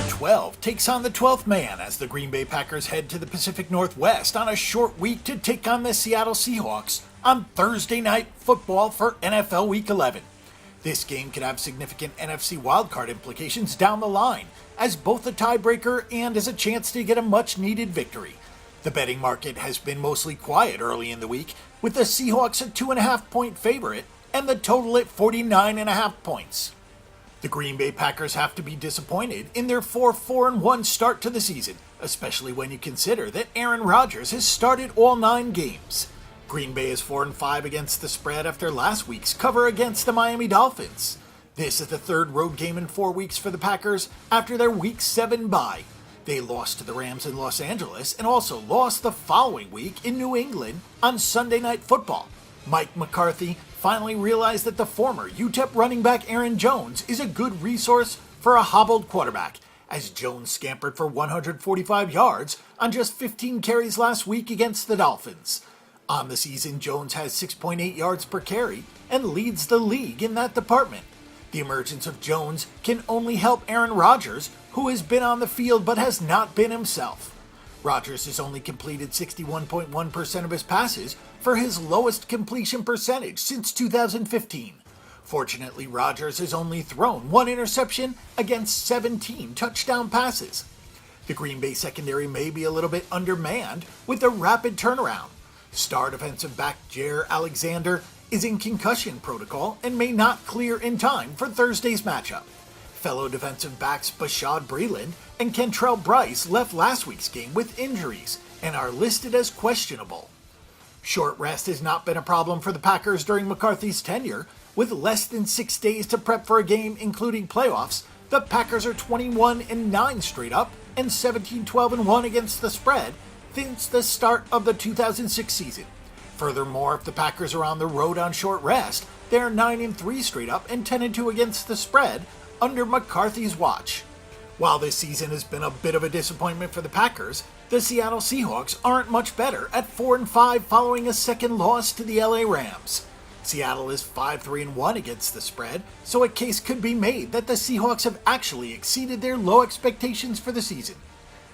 12 takes on the 12th man as the Green Bay Packers head to the Pacific Northwest on a short week to take on the Seattle Seahawks on Thursday Night Football for NFL Week 11. This game could have significant NFC Wild Card implications down the line, as both a tiebreaker and as a chance to get a much-needed victory. The betting market has been mostly quiet early in the week, with the Seahawks a 2.5-point favorite and the total at 49.5 points. The Green Bay Packers have to be disappointed in their 4-4-1 start to the season, especially when you consider that Aaron Rodgers has started all 9 games. Green Bay is 4-5 against the spread after last week's cover against the Miami Dolphins. This is the third road game in 4 weeks for the Packers after their Week 7 bye. They lost to the Rams in Los Angeles and also lost the following week in New England on Sunday Night Football. Mike McCarthy finally realized that the former UTEP running back Aaron Jones is a good resource for a hobbled quarterback, as Jones scampered for 145 yards on just 15 carries last week against the Dolphins. On the season, Jones has 6.8 yards per carry and leads the league in that department. The emergence of Jones can only help Aaron Rodgers, who has been on the field but has not been himself. Rodgers has only completed 61.1% of his passes for his lowest completion percentage since 2015. Fortunately, Rodgers has only thrown 1 interception against 17 touchdown passes. The Green Bay secondary may be a little bit undermanned with a rapid turnaround. Star defensive back Jair Alexander is in concussion protocol and may not clear in time for Thursday's matchup. Fellow defensive backs Bashad Breeland and Kentrell Bryce left last week's game with injuries and are listed as questionable. Short rest has not been a problem for the Packers during McCarthy's tenure. With less than 6 days to prep for a game including playoffs, the Packers are 21-9 straight up and 17-12-1 against the spread since the start of the 2006 season. Furthermore, if the Packers are on the road on short rest, they are 9-3 straight up and 10-2 against the spread under McCarthy's watch. While this season has been a bit of a disappointment for the Packers, the Seattle Seahawks aren't much better at 4-5 following a second loss to the LA Rams. Seattle is 5-3-1 against the spread, so a case could be made that the Seahawks have actually exceeded their low expectations for the season.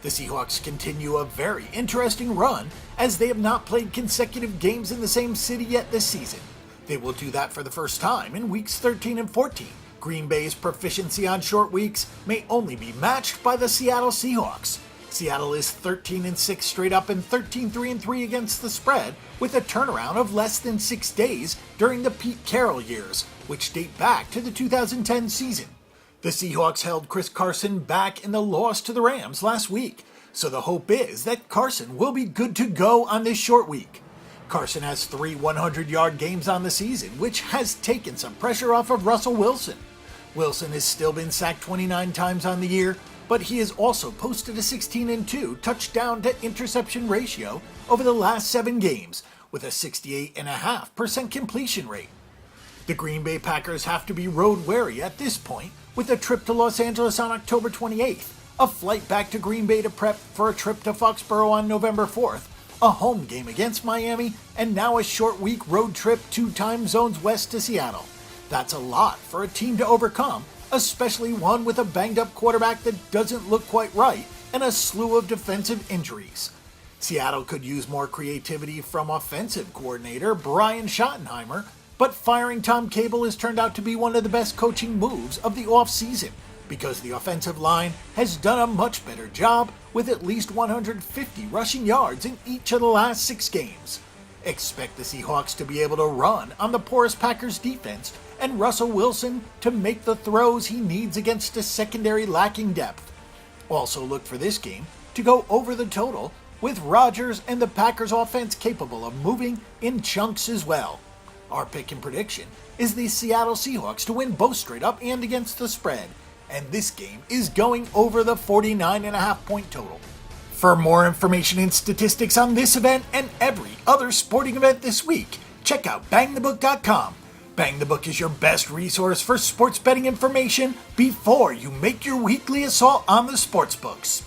The Seahawks continue a very interesting run as they have not played consecutive games in the same city yet this season. They will do that for the first time in weeks 13 and 14. Green Bay's proficiency on short weeks may only be matched by the Seattle Seahawks. Seattle is 13-6 straight up and 13-3 against the spread, with a turnaround of less than 6 days during the Pete Carroll years, which date back to the 2010 season. The Seahawks held Chris Carson back in the loss to the Rams last week, so the hope is that Carson will be good to go on this short week. Carson has 3 100-yard games on the season, which has taken some pressure off of Russell Wilson. Wilson has still been sacked 29 times on the year, but he has also posted a 16-2 touchdown to interception ratio over the last 7 games, with a 68.5% completion rate. The Green Bay Packers have to be road wary at this point, with a trip to Los Angeles on October 28th, a flight back to Green Bay to prep for a trip to Foxborough on November 4th, a home game against Miami, and now a short week road trip 2 time zones west to Seattle. That's a lot for a team to overcome, especially one with a banged-up quarterback that doesn't look quite right and a slew of defensive injuries. Seattle could use more creativity from offensive coordinator Brian Schottenheimer, but firing Tom Cable has turned out to be one of the best coaching moves of the offseason, because the offensive line has done a much better job with at least 150 rushing yards in each of the last 6 games. Expect the Seahawks to be able to run on the porous Packers defense and Russell Wilson to make the throws he needs against a secondary lacking depth. Also look for this game to go over the total, with Rodgers and the Packers offense capable of moving in chunks as well. Our pick and prediction is the Seattle Seahawks to win both straight up and against the spread, and this game is going over the 49.5 point total. For more information and statistics on this event and every other sporting event this week, check out bangthebook.com. Bang the Book is your best resource for sports betting information before you make your weekly assault on the sportsbooks.